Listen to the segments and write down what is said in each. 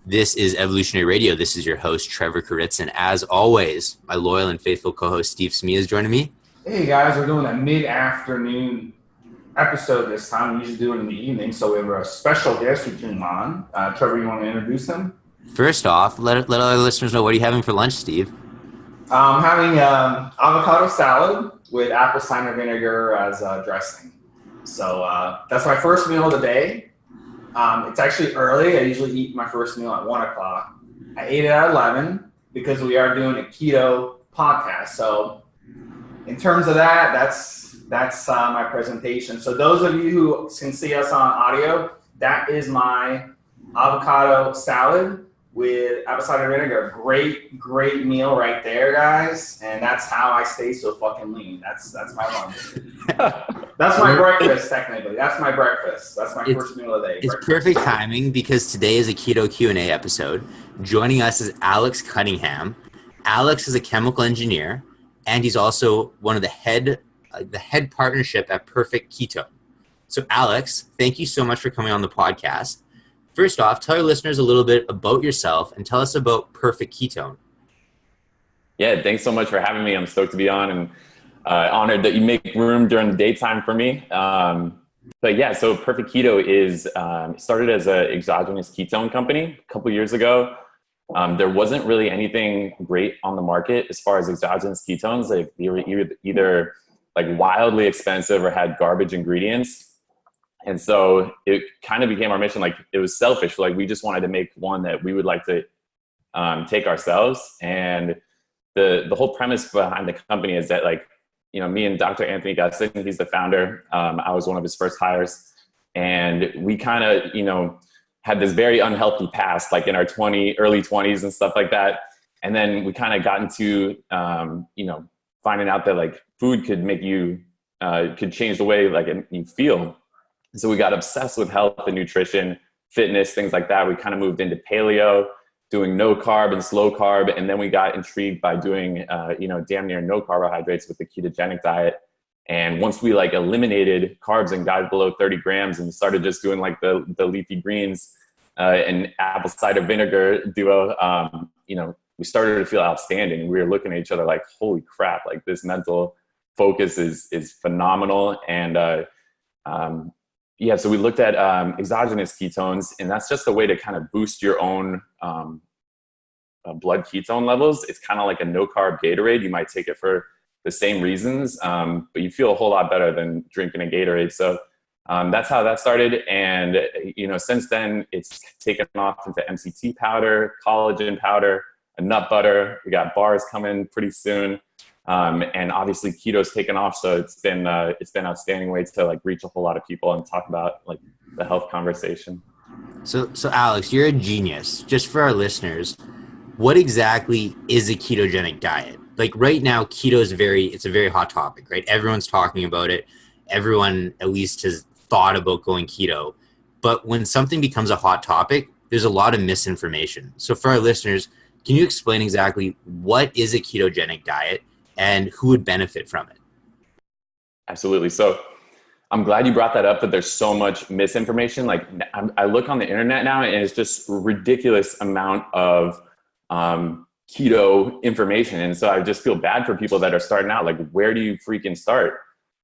This is Evolutionary Radio. This is your host, Trevor Kouritzin. As always, my loyal and faithful co-host, Steve Smee, is joining me. Hey guys, we're doing a mid-afternoon episode this time. We usually do it in the evening, so we have a special guest who came on. Trevor, you want to introduce him? First off, let our listeners know, what are you having for lunch, Steve? I'm having avocado salad with apple cider vinegar as dressing. So that's my first meal of the day. It's actually early. I usually eat my first meal at 1 o'clock. I ate it at 11 because we are doing a keto podcast. So in terms of that, that's my presentation. So those of you who can see us on audio, that is my avocado salad with apple cider vinegar. Great meal right there, guys. And that's how I stay so fucking lean. That's my lunch. That's my breakfast, technically. That's my breakfast. That's my first meal of the day. It's perfect timing because today is a Keto Q&A episode. Joining us is Alex Cunningham. Alex is a chemical engineer, and he's also one of the head partnership at Perfect Keto. So Alex, thank you so much for coming on the podcast. First off, tell your listeners a little bit about yourself and tell us about Perfect Ketone. Yeah, thanks so much for having me. I'm stoked to be on and honored that you make room during the daytime for me. But yeah, so Perfect Keto is started as an exogenous ketone company a couple years ago. There wasn't really anything great on the market as far as exogenous ketones. Like they were either like wildly expensive or had garbage ingredients. And so it kind of became our mission. Like it was selfish. Like we just wanted to make one that we would like to take ourselves. And the whole premise behind the company is that, like, you know, me and Dr. Anthony Gustin, he's the founder. I was one of his first hires, and we kind of, you know, had this very unhealthy past, like in our early 20s and stuff like that. And then we kind of got into, you know, finding out that like food could make you, could change the way like you feel. So we got obsessed with health and nutrition, fitness, things like that. We kind of moved into paleo, doing no carb and slow carb. And then we got intrigued by doing, you know, damn near no carbohydrates with the ketogenic diet. And once we like eliminated carbs and got below 30 grams and started just doing like the leafy greens and apple cider vinegar duo, you know, we started to feel outstanding. We were looking at each other like, holy crap, like this mental focus is phenomenal. And yeah, so we looked at exogenous ketones, and that's just a way to kind of boost your own blood ketone levels. It's kind of like a no-carb Gatorade. You might take it for the same reasons, but you feel a whole lot better than drinking a Gatorade. So that's how that started. And, you know, since then, it's taken off into MCT powder, collagen powder, a nut butter. We got bars coming pretty soon. And obviously keto's taken off. So it's been outstanding way to like reach a whole lot of people and talk about like the health conversation. So Alex, you're a genius. Just for our listeners, what exactly is a ketogenic diet? Like right now, keto is it's a very hot topic, right? Everyone's talking about it. Everyone at least has thought about going keto. But when something becomes a hot topic, there's a lot of misinformation. So for our listeners, can you explain exactly what is a ketogenic diet and who would benefit from it? Absolutely. So I'm glad you brought that up, that there's so much misinformation. Like I look on the internet now and it's just a ridiculous amount of keto information. And so I just feel bad for people that are starting out. Like, where do you freaking start?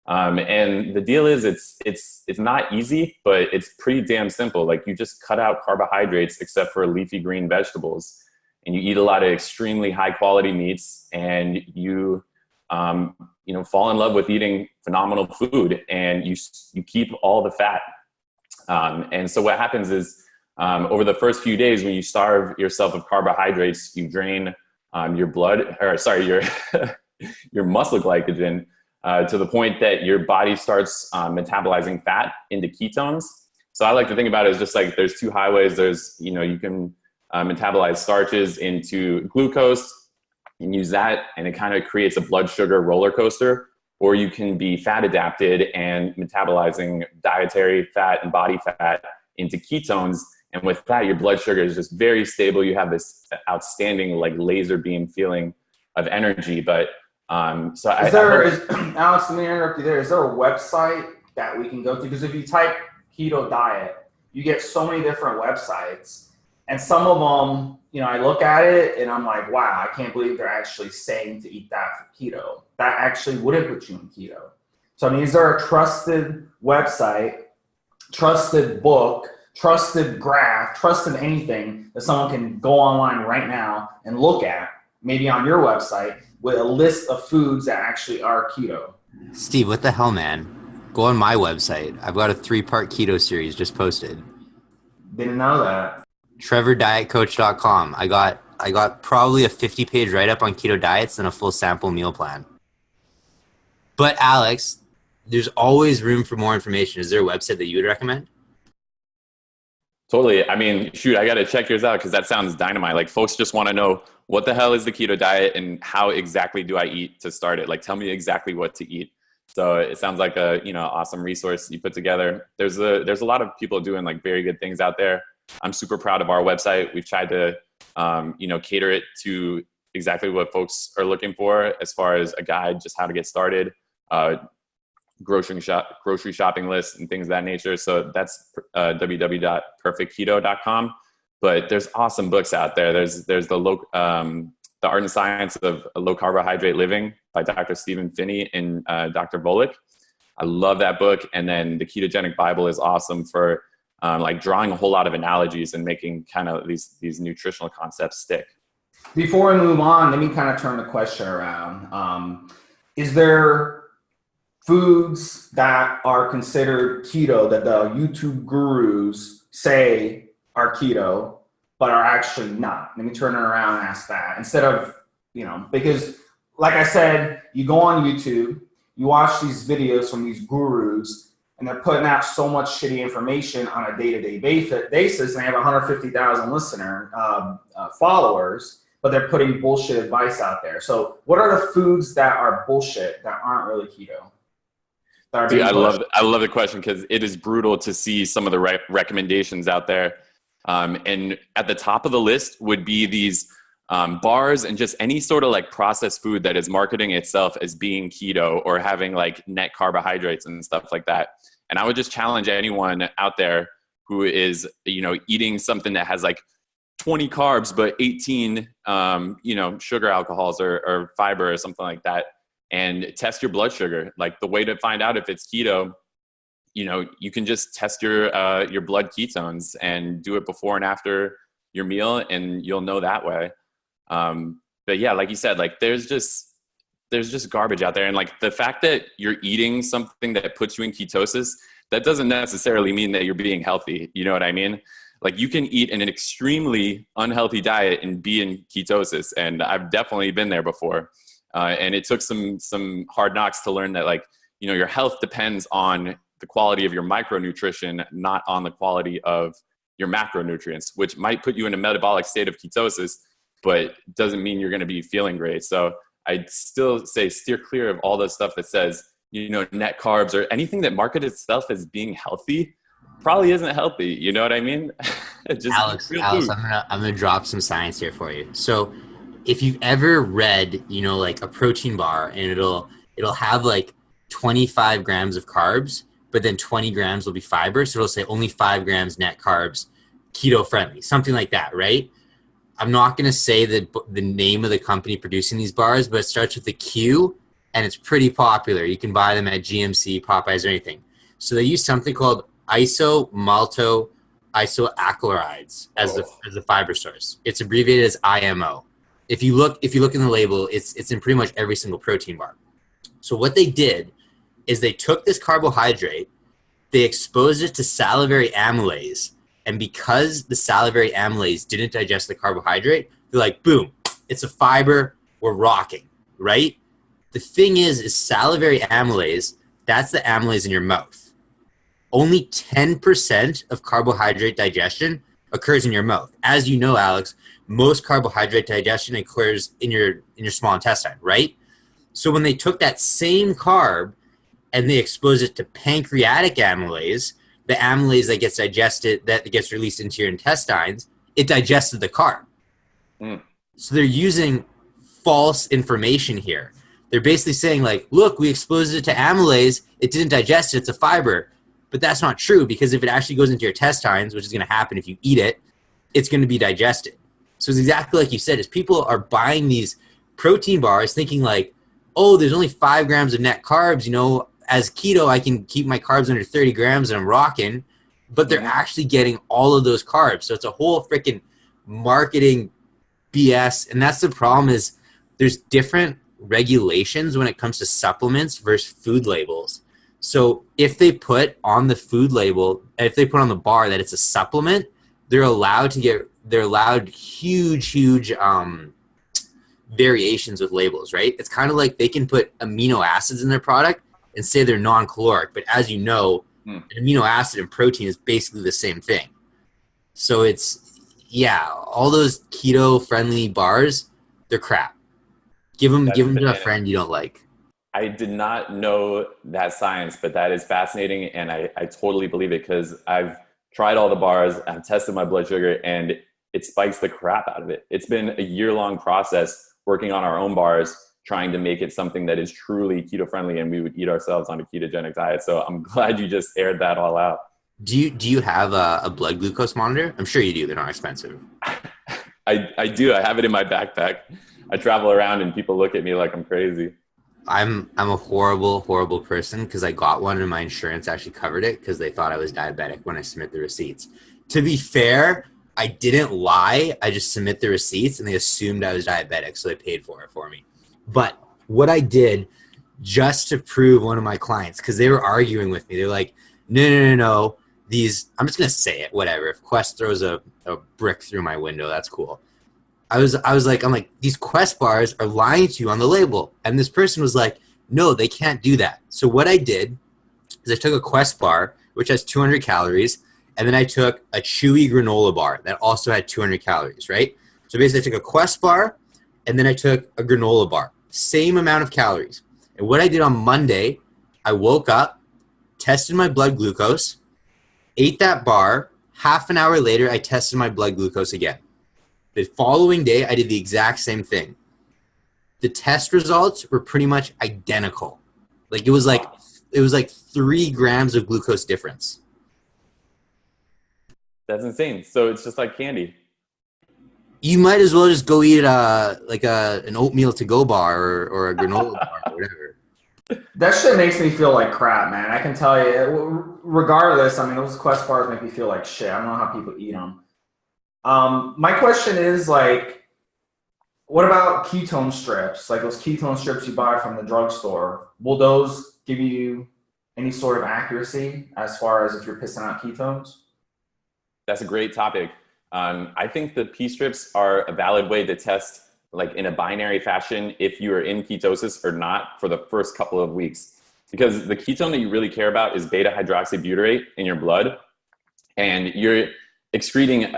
And the deal is it's not easy, but it's pretty damn simple. Like you just cut out carbohydrates except for leafy green vegetables. And you eat a lot of extremely high quality meats, and you know, fall in love with eating phenomenal food, and you keep all the fat. And so what happens is over the first few days, when you starve yourself of carbohydrates, you drain your your muscle glycogen to the point that your body starts metabolizing fat into ketones. So I like to think about it as just like there's two highways. There's, you know, you can metabolize starches into glucose and use that, and it kind of creates a blood sugar roller coaster. Or you can be fat adapted and metabolizing dietary fat and body fat into ketones. And with that, your blood sugar is just very stable. You have this outstanding like laser beam feeling of energy. But Alex, let me interrupt you there. Is there a website that we can go to? Because if you type keto diet, you get so many different websites. And some of them, I look at it and I'm like, wow, I can't believe they're actually saying to eat that for keto. That actually wouldn't put you in keto. So I mean, is there a trusted website, trusted book, trusted graph, trusted anything that someone can go online right now and look at, maybe on your website, with a list of foods that actually are keto? Steve, what the hell, man? Go on my website. I've got a 3-part keto series just posted. Didn't know that. TrevorDietCoach.com. I got probably a 50-page write-up on keto diets and a full sample meal plan. But Alex, there's always room for more information. Is there a website that you would recommend? Totally. I mean, shoot, I got to check yours out because that sounds dynamite. Like, folks just want to know, what the hell is the keto diet and how exactly do I eat to start it? Like, tell me exactly what to eat. So it sounds like a, awesome resource you put together. There's a lot of people doing like very good things out there. I'm super proud of our website. We've tried to, cater it to exactly what folks are looking for as far as a guide, just how to get started, grocery shopping lists and things of that nature. So that's www.perfectketo.com. But there's awesome books out there. There's the Art and Science of Low Carbohydrate Living by Dr. Stephen Finney and Dr. Volek. I love that book. And then the Ketogenic Bible is awesome for like drawing a whole lot of analogies and making kind of these nutritional concepts stick. Before we move on, let me kind of turn the question around. Is there foods that are considered keto that the YouTube gurus say are keto, but are actually not? Let me turn it around and ask that. Instead of, because like I said, you go on YouTube, you watch these videos from these gurus, and they're putting out so much shitty information on a day-to-day basis, and they have 150,000 followers, but they're putting bullshit advice out there. So what are the foods that are bullshit that aren't really keto? Dude, I love the question because it is brutal to see some of the recommendations out there. And at the top of the list would be these bars and just any sort of like processed food that is marketing itself as being keto or having like net carbohydrates and stuff like that. And I would just challenge anyone out there who is, eating something that has like 20 carbs, but 18, sugar alcohols or fiber or something like that, and test your blood sugar. Like, the way to find out if it's keto, you can just test your blood ketones and do it before and after your meal, and you'll know that way. But yeah, like you said, like there's just garbage out there. And like the fact that you're eating something that puts you in ketosis, that doesn't necessarily mean that you're being healthy. You know what I mean? Like, you can eat an extremely unhealthy diet and be in ketosis. And I've definitely been there before. And it took some hard knocks to learn that, like, your health depends on the quality of your micronutrition, not on the quality of your macronutrients, which might put you in a metabolic state of ketosis, but doesn't mean you're going to be feeling great. So I'd still say steer clear of all the stuff that says, net carbs or anything that markets itself as being healthy probably isn't healthy. You know what I mean? Alex, I'm gonna drop some science here for you. So if you've ever read, like a protein bar, and it'll have like 25 grams of carbs, but then 20 grams will be fiber. So it'll say only 5 grams net carbs, keto friendly, something like that, right? I'm not going to say the name of the company producing these bars, but it starts with a Q, and it's pretty popular. You can buy them at GMC, Popeyes, or anything. So they use something called isomaltoisoachlorides as the fiber source. It's abbreviated as IMO. If you look in the label, it's in pretty much every single protein bar. So what they did is they took this carbohydrate, they exposed it to salivary amylase, and because the salivary amylase didn't digest the carbohydrate, they're like, boom, it's a fiber, we're rocking, right? The thing is salivary amylase, that's the amylase in your mouth. Only 10% of carbohydrate digestion occurs in your mouth. As you know, Alex, most carbohydrate digestion occurs in your small intestine, right? So when they took that same carb and they exposed it to pancreatic amylase, the amylase that gets digested, that gets released into your intestines, it digested the carb. So they're using false information here. They're basically saying, like, look, we exposed it to amylase, it didn't digest it, it's a fiber. But that's not true, because if it actually goes into your intestines, which is going to happen if you eat it, it's going to be digested. So it's exactly like you said, is people are buying these protein bars thinking like, oh, there's only 5 grams of net carbs. You know, as keto, I can keep my carbs under 30 grams and I'm rocking. But they're actually getting all of those carbs. So it's a whole freaking marketing BS. And that's the problem, is there's different regulations when it comes to supplements versus food labels. So if they put on the food label, if they put on the bar that it's a supplement, they're allowed huge variations with labels, right? It's kind of like they can put amino acids in their product and say they're non-caloric, but as you know, an amino acid and protein is basically the same thing. So it's, yeah, all those keto-friendly bars, they're crap. Give them to a friend you don't like. I did not know that science, but that is fascinating, and I totally believe it, because I've tried all the bars, I've tested my blood sugar, and it spikes the crap out of it. It's been a year-long process working on our own bars, trying to make it something that is truly keto-friendly, and we would eat ourselves on a ketogenic diet. So I'm glad you just aired that all out. Do you have a blood glucose monitor? I'm sure you do. They're not expensive. I do. I have it in my backpack. I travel around and people look at me like I'm crazy. I'm a horrible person because I got one and my insurance actually covered it because they thought I was diabetic when I submit the receipts. To be fair, I didn't lie. I just submit the receipts and they assumed I was diabetic, so they paid for it for me. But what I did just to prove one of my clients, because they were arguing with me, they're like, no. These, I'm just going to say it, whatever. If Quest throws a brick through my window, that's cool. I'm like, these Quest bars are lying to you on the label. And this person was like, no, they can't do that. So what I did is I took a Quest bar, which has 200 calories, and then I took a chewy granola bar that also had 200 calories, right? So basically I took a Quest bar, and then I took a granola bar. Same amount of calories. And what I did on Monday, I woke up, tested my blood glucose, ate that bar. Half an hour later, I tested my blood glucose again. The following day, I did the exact same thing. The test results were pretty much identical. Like it was like 3 grams of glucose difference. That's insane. So it's just like candy. You might as well just go eat an oatmeal to go bar or a granola bar or whatever. That shit makes me feel like crap, man. I can tell you, regardless, I mean, those Quest bars make me feel like shit. I don't know how people eat them. My question is, like, what about ketone strips? Like those ketone strips you buy from the drugstore, will those give you any sort of accuracy as far as if you're pissing out ketones? That's a great topic. I think the P strips are a valid way to test, like in a binary fashion, if you are in ketosis or not for the first couple of weeks. Because the ketone that you really care about is beta hydroxybutyrate in your blood. And you're excreting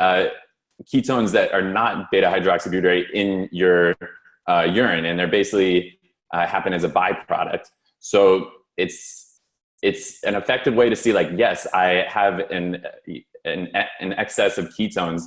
ketones that are not beta hydroxybutyrate in your urine. And they're basically happen as a byproduct. So it's an effective way to see, like, yes, I have an excess of ketones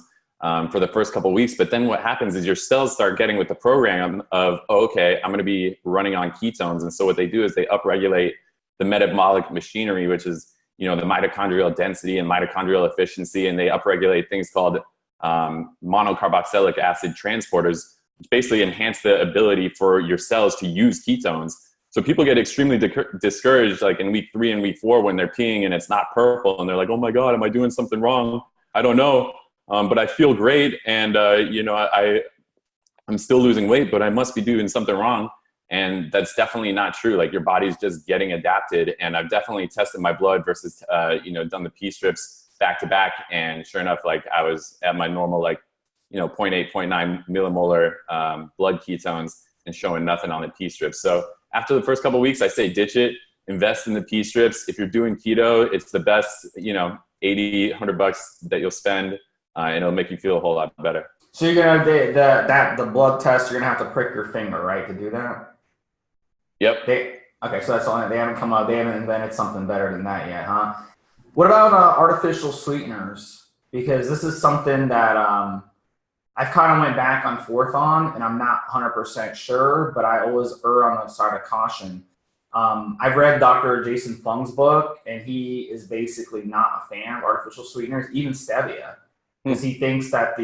for the first couple of weeks. But then what happens is your cells start getting with the program of, oh, okay, I'm going to be running on ketones. And so what they do is they upregulate the metabolic machinery, which is, the mitochondrial density and mitochondrial efficiency. And they upregulate things called monocarboxylic acid transporters, which basically enhance the ability for your cells to use ketones. So people get extremely discouraged, like in week 3 and week 4, when they're peeing and it's not purple, and they're like, oh my God, am I doing something wrong? I don't know. But I feel great. And, I'm still losing weight, but I must be doing something wrong. And that's definitely not true. Like, your body's just getting adapted. And I've definitely tested my blood versus, done the P strips back to back. And sure enough, like, I was at my normal, 0.8, 0.9 millimolar blood ketones and showing nothing on the P strips. So after the first couple of weeks, I say ditch it, invest in the P strips. If you're doing keto, it's the best, $80, $100 that you'll spend, and it'll make you feel a whole lot better. So you're gonna the blood test, you're gonna have to prick your finger, right, to do that? Yep. Okay, so that's all. They haven't invented something better than that yet, huh? What about artificial sweeteners? Because this is something that I've kind of went back and forth on, and I'm not 100% sure, but I always err on the side of caution. I've read Dr. Jason Fung's book, and he is basically not a fan of artificial sweeteners, even stevia. because he thinks that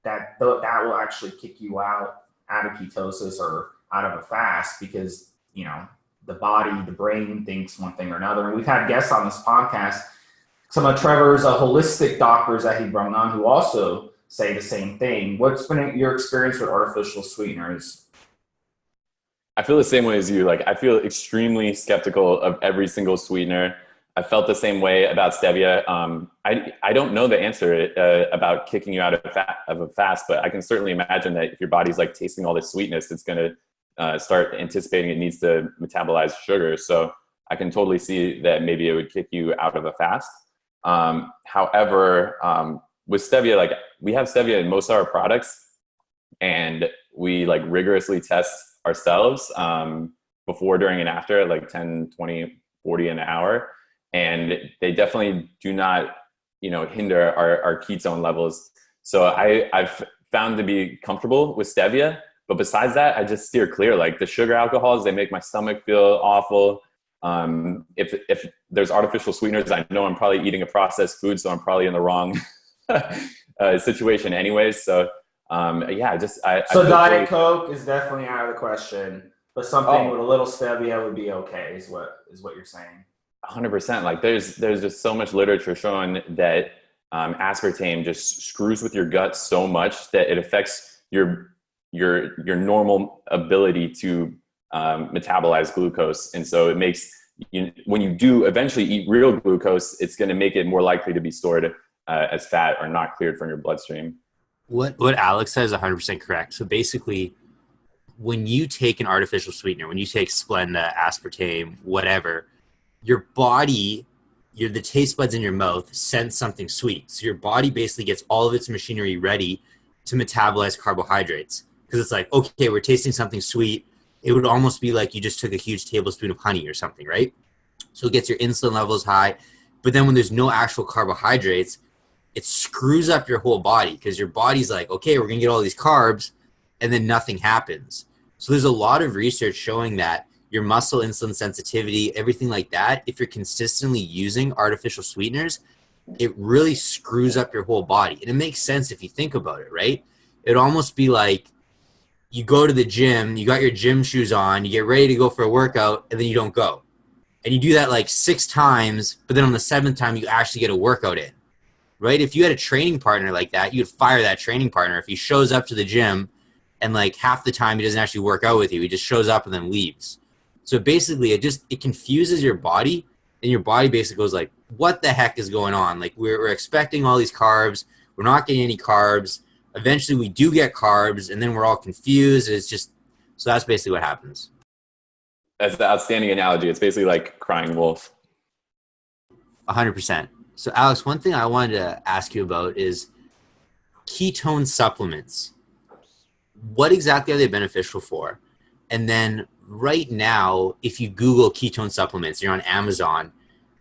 that will actually kick you out of ketosis or out of a fast, because the body, the brain thinks one thing or another. And we've had guests on this podcast, some of Trevor's holistic doctors that he brought on, who also say the same thing. What's been your experience with artificial sweeteners? I feel the same way as you. Like, I feel extremely skeptical of every single sweetener. I felt the same way about stevia. I don't know the answer about kicking you out of a fast, but I can certainly imagine that if your body's like tasting all this sweetness, it's going to start anticipating it needs to metabolize sugar. So I can totally see that maybe it would kick you out of a fast. However, with stevia, like, we have stevia in most of our products, and we like rigorously test ourselves before, during, and after, like 10, 20, 40 an hour. And they definitely do not, hinder our ketone levels. So I've found to be comfortable with stevia, but besides that, I just steer clear. Like, the sugar alcohols, they make my stomach feel awful. If there's artificial sweeteners, I know I'm probably eating a processed food, so I'm probably in the wrong situation anyways. So so Diet Coke is definitely out of the question, but something with a little stevia would be okay, is what you're saying. 100%. Like, there's just so much literature showing that aspartame just screws with your gut so much that it affects your normal ability to metabolize glucose. And so it makes when you do eventually eat real glucose, it's going to make it more likely to be stored as fat or not cleared from your bloodstream. What Alex says is 100% correct. So basically, when you take an artificial sweetener, when you take Splenda, aspartame, whatever, your body, the taste buds in your mouth sense something sweet. So your body basically gets all of its machinery ready to metabolize carbohydrates. Because it's like, okay, we're tasting something sweet. It would almost be like you just took a huge tablespoon of honey or something, right? So it gets your insulin levels high. But then when there's no actual carbohydrates, it screws up your whole body, because your body's like, okay, we're going to get all these carbs, and then nothing happens. So there's a lot of research showing that your muscle insulin sensitivity, everything like that, if you're consistently using artificial sweeteners, it really screws up your whole body. And it makes sense if you think about it, right? It'd almost be like you go to the gym, you got your gym shoes on, you get ready to go for a workout, and then you don't go. And you do that like 6 times, but then on the 7th time, you actually get a workout in. Right? If you had a training partner like that, you'd fire that training partner. If he shows up to the gym and like half the time he doesn't actually work out with you, he just shows up and then leaves. So basically it confuses your body, and your body basically goes like, what the heck is going on? Like, we're expecting all these carbs. We're not getting any carbs. Eventually we do get carbs, and then we're all confused. So that's basically what happens. That's the outstanding analogy. It's basically like crying wolf. 100%. So, Alex, one thing I wanted to ask you about is ketone supplements. What exactly are they beneficial for? And then right now, if you Google ketone supplements, you're on Amazon,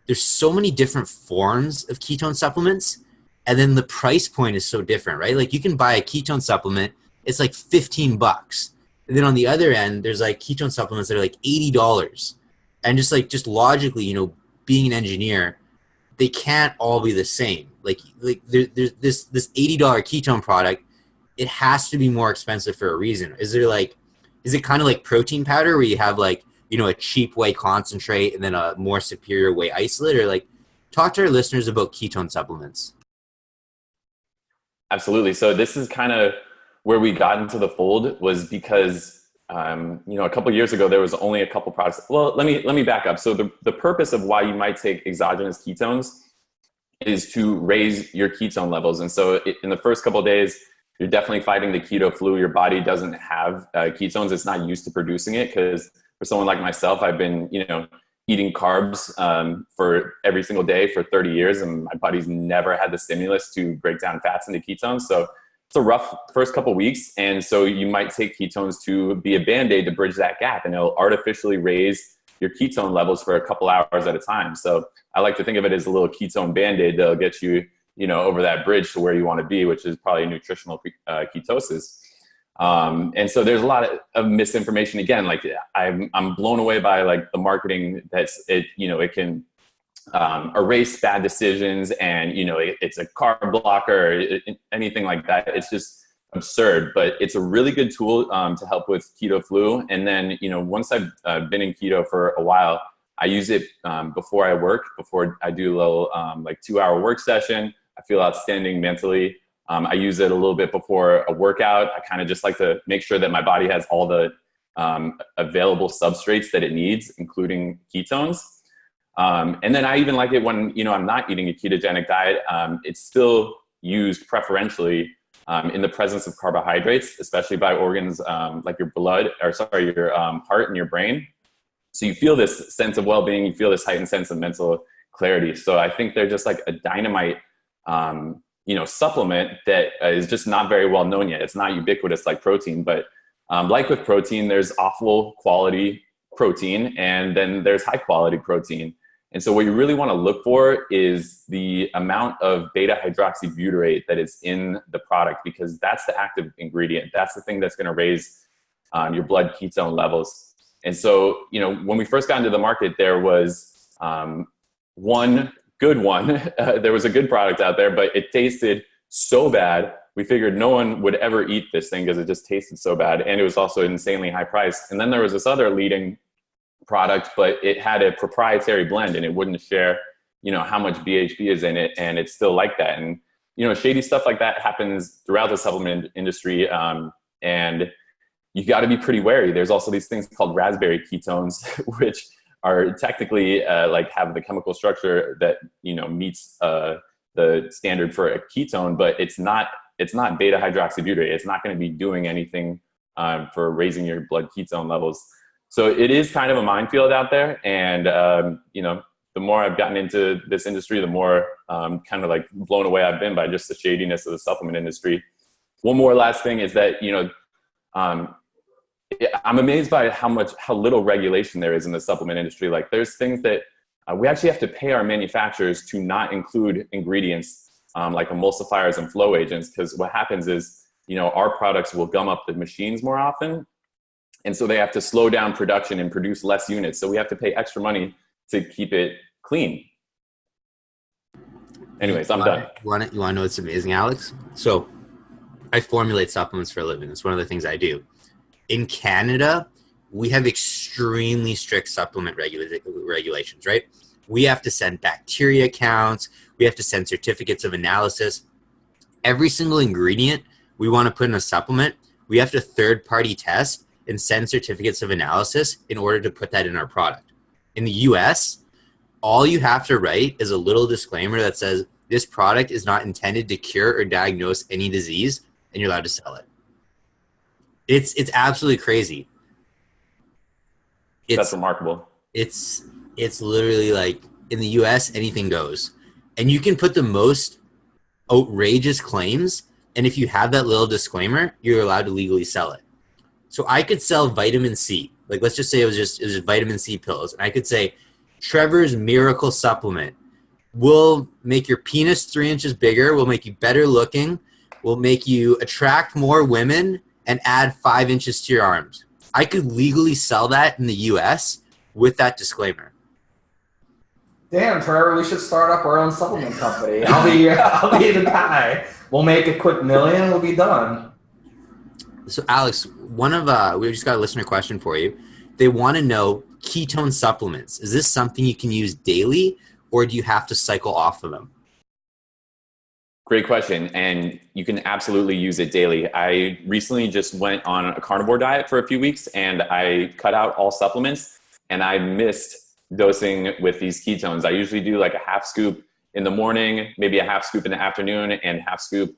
there's so many different forms of ketone supplements, and then the price point is so different, right? Like, you can buy a ketone supplement, it's like $15. And then on the other end, there's like ketone supplements that are like $80. And just logically, being an engineer, they can't all be the same. Like there's this $80 ketone product, it has to be more expensive for a reason. Is it kind of like protein powder, where you have like, a cheap whey concentrate and then a more superior whey isolate? Or like, talk to our listeners about ketone supplements. Absolutely. So this is kind of where we got into the fold, was because a couple of years ago, there was only a couple products. Well, let me back up. So the purpose of why you might take exogenous ketones is to raise your ketone levels. And so in the first couple of days, you're definitely fighting the keto flu. Your body doesn't have ketones. It's not used to producing it, because for someone like myself, I've been, eating carbs for every single day for 30 years, and my body's never had the stimulus to break down fats into ketones. So it's a rough first couple of weeks. And so you might take ketones to be a Band-Aid to bridge that gap, and it'll artificially raise your ketone levels for a couple hours at a time. So I like to think of it as a little ketone Band-Aid that'll get you, over that bridge to where you want to be, which is probably nutritional ketosis. And so there's a lot of misinformation. Again, like I'm blown away by like the marketing it can erase bad decisions, and it's a carb blocker or anything like that. It's just absurd, but it's a really good tool to help with keto flu. And then once I've been in keto for a while, I use it before I work, before I do a little 2-hour work session. I feel outstanding mentally. I use it a little bit before a workout. I kind of just like to make sure that my body has all the available substrates that it needs, including ketones. And then I even like it when, I'm not eating a ketogenic diet. It's still used preferentially in the presence of carbohydrates, especially by organs like your your heart and your brain. So you feel this sense of well-being, you feel this heightened sense of mental clarity. So I think they're just like a dynamite, supplement that is just not very well known yet. It's not ubiquitous like protein, but like with protein, there's awful quality protein, and then there's high quality protein. And so what you really want to look for is the amount of beta-hydroxybutyrate that is in the product, because that's the active ingredient. That's the thing that's going to raise your blood ketone levels. And so, when we first got into the market, there was one good one. There was a good product out there, but it tasted so bad. We figured no one would ever eat this thing because it just tasted so bad. And it was also insanely high priced. And then there was this other leading product, but it had a proprietary blend and it wouldn't share, how much BHB is in it. And it's still like that. And, shady stuff like that happens throughout the supplement industry. And you got to be pretty wary. There's also these things called raspberry ketones, which are technically have the chemical structure that, meets the standard for a ketone, but it's not beta hydroxybutyrate. It's not going to be doing anything for raising your blood ketone levels. So it is kind of a minefield out there. And, the more I've gotten into this industry, the more kind of blown away I've been by just the shadiness of the supplement industry. One more last thing is that, I'm amazed by how little regulation there is in the supplement industry. Like there's things that we actually have to pay our manufacturers to not include ingredients like emulsifiers and flow agents, because what happens is, our products will gum up the machines more often. And so they have to slow down production and produce less units. So we have to pay extra money to keep it clean. Anyways, I'm done. You want to know what's amazing, Alex? So I formulate supplements for a living. It's one of the things I do. In Canada, we have extremely strict supplement regulations, right? We have to send bacteria counts. We have to send certificates of analysis. Every single ingredient we want to put in a supplement, we have to third-party test and send certificates of analysis in order to put that in our product. In the US, all you have to write is a little disclaimer that says, this product is not intended to cure or diagnose any disease, and you're allowed to sell it. It's absolutely crazy. That's remarkable. It's literally like in the US, anything goes. And you can put the most outrageous claims, and if you have that little disclaimer, you're allowed to legally sell it. So I could sell vitamin C. Like let's just say it was just vitamin C pills. And I could say, Trevor's miracle supplement will make your penis 3 inches bigger, will make you better looking, will make you attract more women, and add 5 inches to your arms. I could legally sell that in the US with that disclaimer. Damn, Trevor, we should start up our own supplement company. I'll be the guy. We'll make a quick million, we'll be done. So Alex, we just got a listener question for you. They want to know ketone supplements. Is this something you can use daily, or do you have to cycle off of them? Great question. And you can absolutely use it daily. I recently just went on a carnivore diet for a few weeks, and I cut out all supplements, and I missed dosing with these ketones. I usually do like a half scoop in the morning, maybe a half scoop in the afternoon, and half scoop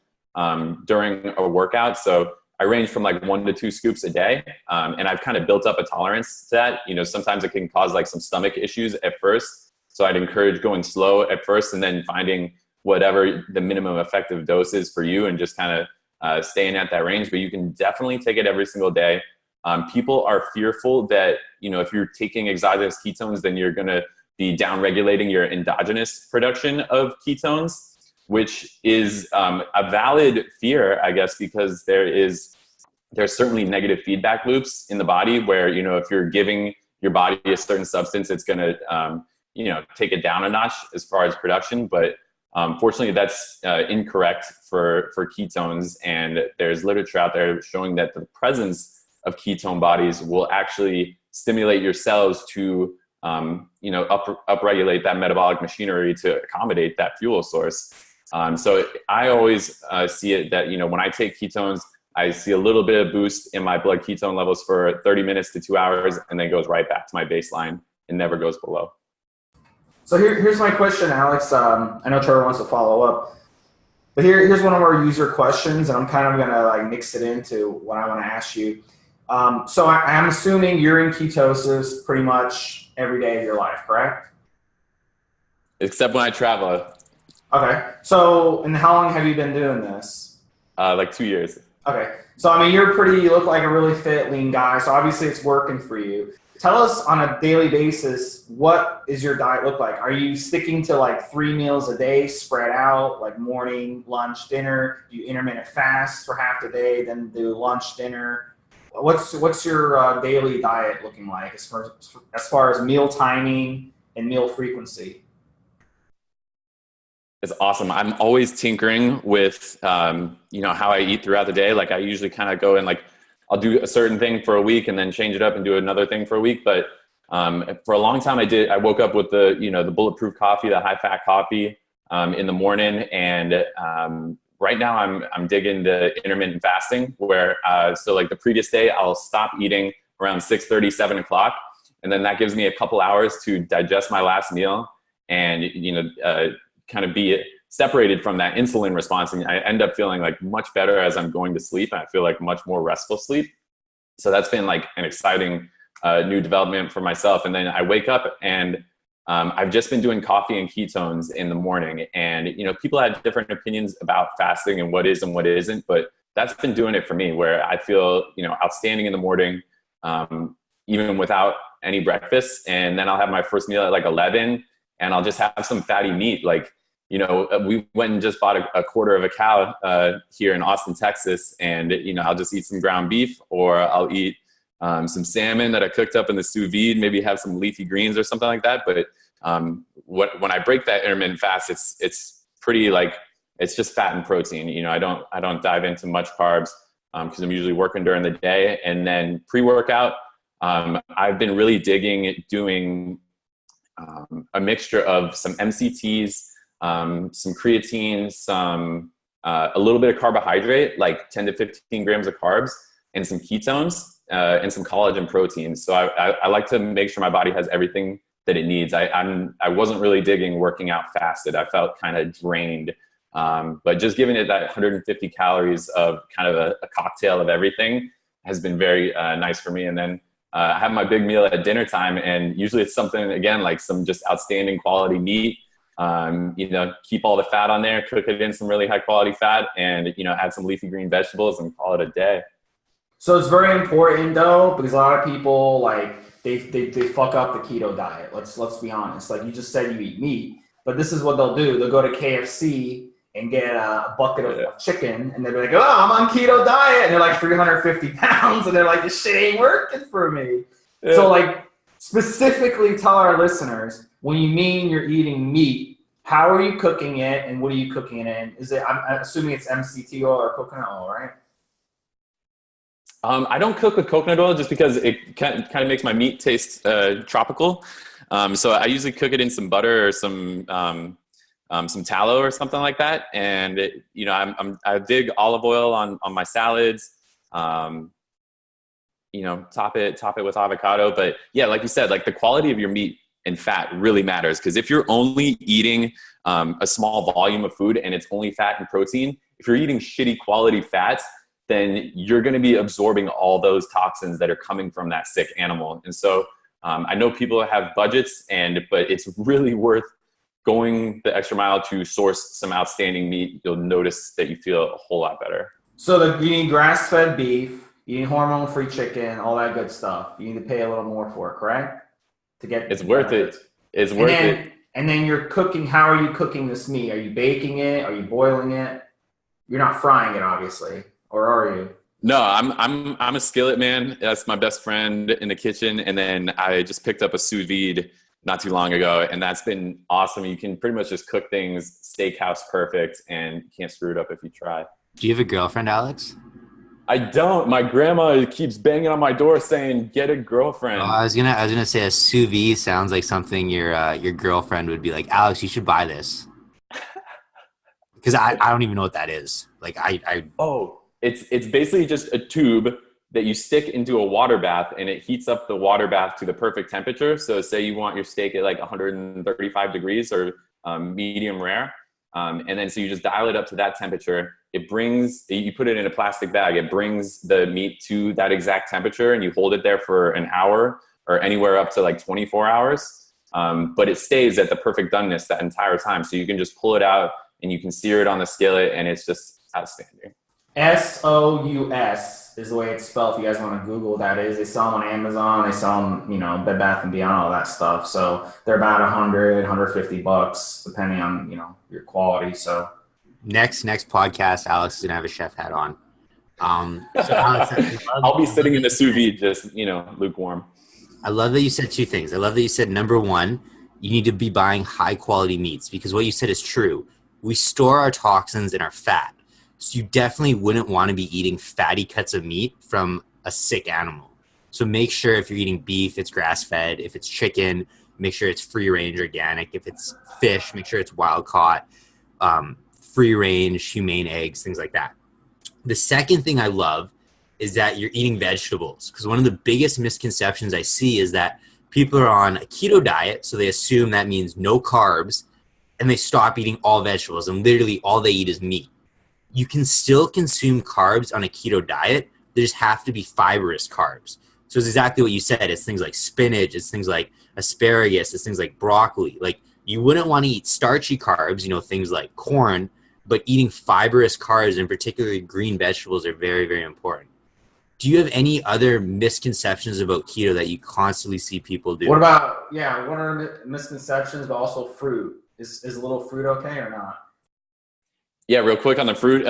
during a workout. So I range from like 1 to 2 scoops a day. And I've kind of built up a tolerance to that. Sometimes it can cause like some stomach issues at first. So I'd encourage going slow at first and then finding whatever the minimum effective dose is for you and just kind of staying at that range. But you can definitely take it every single day. People are fearful that, if you're taking exogenous ketones, then you're going to be down-regulating your endogenous production of ketones, which is a valid fear, I guess, because there's certainly negative feedback loops in the body where, if you're giving your body a certain substance, it's going to take it down a notch as far as production. But fortunately, that's incorrect for ketones. And there's literature out there showing that the presence of ketone bodies will actually stimulate your cells to upregulate that metabolic machinery to accommodate that fuel source. So I always see it that, when I take ketones, I see a little bit of boost in my blood ketone levels for 30 minutes to 2 hours, and then goes right back to my baseline and never goes below. So here's my question, Alex. I know Trevor wants to follow up, but here's one of our user questions, and I'm kind of gonna mix it into what I want to ask you. So I'm assuming you're in ketosis pretty much every day of your life, correct? Except when I travel. Okay. So, and how long have you been doing this? Like 2 years. Okay. So, you look like a really fit, lean guy. So obviously it's working for you. Tell us on a daily basis, what is your diet look like? Are you sticking to 3 meals a day spread out, like morning, lunch, dinner? Do you intermittent fast for half the day, then do lunch, dinner? What's your daily diet looking like as far as meal timing and meal frequency? It's awesome. I'm always tinkering with, how I eat throughout the day. I usually kind of go and I'll do a certain thing for a week and then change it up and do another thing for a week. But for a long time I woke up with the bulletproof coffee, the high fat coffee in the morning. And right now I'm digging the intermittent fasting where, the previous day I'll stop eating around 6:30, 7 o'clock. And then that gives me a couple hours to digest my last meal and, kind of be separated from that insulin response. And I end up feeling much better as I'm going to sleep. And I feel much more restful sleep. So that's been an exciting new development for myself. And then I wake up and I've just been doing coffee and ketones in the morning. And, people have different opinions about fasting and what is and what isn't, but that's been doing it for me where I feel, outstanding in the morning, even without any breakfast. And then I'll have my first meal at 11 and I'll just have some fatty meat. We went and just bought a quarter of a cow here in Austin, Texas. And, I'll just eat some ground beef or I'll eat some salmon that I cooked up in the sous vide, maybe have some leafy greens or something like that. But when I break that intermittent fast, it's pretty it's just fat and protein. I don't dive into much carbs because I'm usually working during the day. And then pre-workout, I've been really digging doing a mixture of some MCTs, some creatine, a little bit of carbohydrate, 10 to 15 grams of carbs, and some ketones, and some collagen proteins. So I like to make sure my body has everything that it needs. I wasn't really digging working out fasted. I felt kind of drained. But just giving it that 150 calories of kind of a cocktail of everything has been very nice for me. And then I have my big meal at dinner time, and usually it's something, again, some just outstanding quality meat. Keep all the fat on there, cook it in some really high quality fat, and, add some leafy green vegetables and call it a day. So it's very important though, because a lot of people they fuck up the keto diet. Let's be honest. You just said you eat meat, but this is what they'll do. They'll go to KFC and get a bucket of chicken, and they'll be oh, I'm on keto diet. And they're 350 pounds, and they're this shit ain't working for me. Yeah. So specifically tell our listeners, when you mean you're eating meat, how are you cooking it and what are you cooking it in? I'm assuming it's MCT oil or coconut oil, right? I don't cook with coconut oil just because it kind of makes my meat taste tropical. So I usually cook it in some butter or some tallow or something like that. And I dig olive oil on my salads. Top it with avocado. But yeah, like you said, the quality of your meat and fat really matters, because if you're only eating a small volume of food and it's only fat and protein, if you're eating shitty quality fats, then you're going to be absorbing all those toxins that are coming from that sick animal. And so I know people have budgets, but it's really worth going the extra mile to source some outstanding meat. You'll notice that you feel a whole lot better. So you need grass-fed beef, you need hormone-free chicken, all that good stuff. You need to pay a little more for it, correct? It's worth it. It's worth it. And then you're cooking. How are you cooking this meat? Are you baking it? Are you boiling it? You're not frying it, obviously, or are you? No, I'm a skillet man. That's my best friend in the kitchen. And then I just picked up a sous vide not too long ago, and that's been awesome. You can pretty much just cook things steakhouse perfect, and you can't screw it up if you try. Do you have a girlfriend, Alex? I don't. My grandma keeps banging on my door saying, "Get a girlfriend." Oh, I was gonna say a sous vide sounds like something your girlfriend would be like, Alex, you should buy this. Because I don't even know what that is. Like It's basically just a tube that you stick into a water bath, and it heats up the water bath to the perfect temperature. So say you want your steak at like 135 degrees or medium rare. And then so you just dial it up to that temperature. You put it in a plastic bag. It brings the meat to that exact temperature, and you hold it there for an hour or anywhere up to like 24 hours. But it stays at the perfect doneness that entire time. So you can just pull it out and you can sear it on the skillet, and it's just outstanding. SOUS is the way it's spelled. If you guys want to Google what that is, they sell them on Amazon. They sell them, Bed Bath and Beyond, all that stuff. So they're about $100-$150 depending on your quality. So next podcast, Alex is gonna have a chef hat on. So Alex, I'll be sitting in the sous vide, just lukewarm. I love that you said two things. I love that you said, number one, you need to be buying high quality meats, because what you said is true. We store our toxins in our fat. So you definitely wouldn't want to be eating fatty cuts of meat from a sick animal. So make sure if you're eating beef, it's grass-fed. If it's chicken, make sure it's free-range organic. If it's fish, make sure it's wild-caught, free-range, humane eggs, things like that. The second thing I love is that you're eating vegetables, because one of the biggest misconceptions I see is that people are on a keto diet, so they assume that means no carbs, and they stop eating all vegetables, and literally all they eat is meat. You can still consume carbs on a keto diet. They just have to be fibrous carbs. So it's exactly what you said. It's things like spinach. It's things like asparagus. It's things like broccoli. Like, you wouldn't want to eat starchy carbs, things like corn, but eating fibrous carbs, and particularly green vegetables, are very, very important. Do you have any other misconceptions about keto that you constantly see people do? What are misconceptions, but also fruit? Is a little fruit okay or not? Yeah, real quick on the fruit,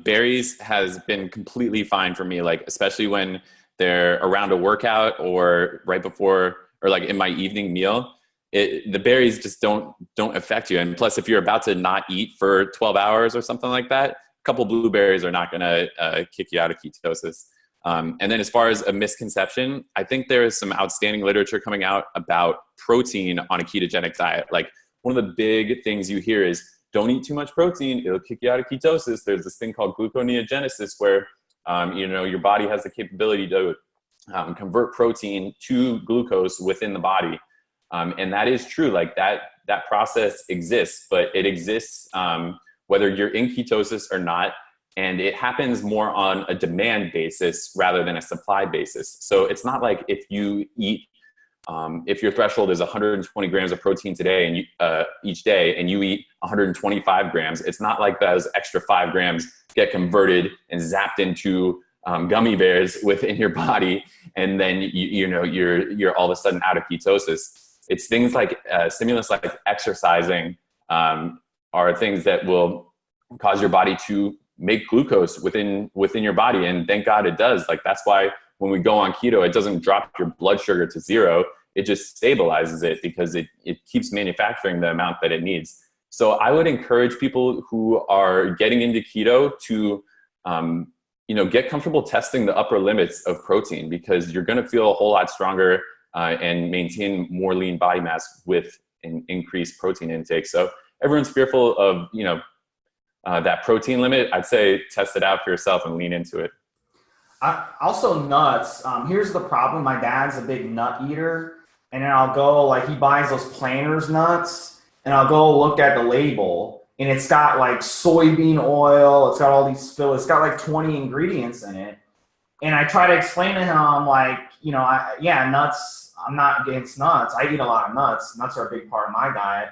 berries has been completely fine for me, like especially when they're around a workout or right before, or like in my evening meal. The berries just don't affect you. And plus, if you're about to not eat for 12 hours or something like that, a couple blueberries are not going to kick you out of ketosis. And then as far as a misconception, I think there is some outstanding literature coming out about protein on a ketogenic diet. Like, one of the big things you hear is, don't eat too much protein, it'll kick you out of ketosis. There's this thing called gluconeogenesis where, your body has the capability to convert protein to glucose within the body. And that is true. Like that process exists, but it exists whether you're in ketosis or not. And it happens more on a demand basis rather than a supply basis. So it's not like if you eat, if your threshold is 120 grams of protein today and each day, and you eat 125 grams, it's not like those extra 5 grams get converted and zapped into gummy bears within your body, and then you're all of a sudden out of ketosis. It's things like stimulus, like exercising, are things that will cause your body to make glucose within your body, and thank God it does. Like, that's why when we go on keto, it doesn't drop your blood sugar to 0. It just stabilizes it because it keeps manufacturing the amount that it needs. So I would encourage people who are getting into keto to, get comfortable testing the upper limits of protein, because you're going to feel a whole lot stronger and maintain more lean body mass with an increased protein intake. So everyone's fearful of, that protein limit. I'd say test it out for yourself and lean into it. Also nuts. Here's the problem. My dad's a big nut eater, and then I'll go, like, he buys those Planters nuts, and I'll go look at the label, and it's got like soybean oil. It's got all these fillers. It's got like 20 ingredients in it. And I try to explain to him, like, nuts. I'm not against nuts. I eat a lot of nuts. Nuts are a big part of my diet.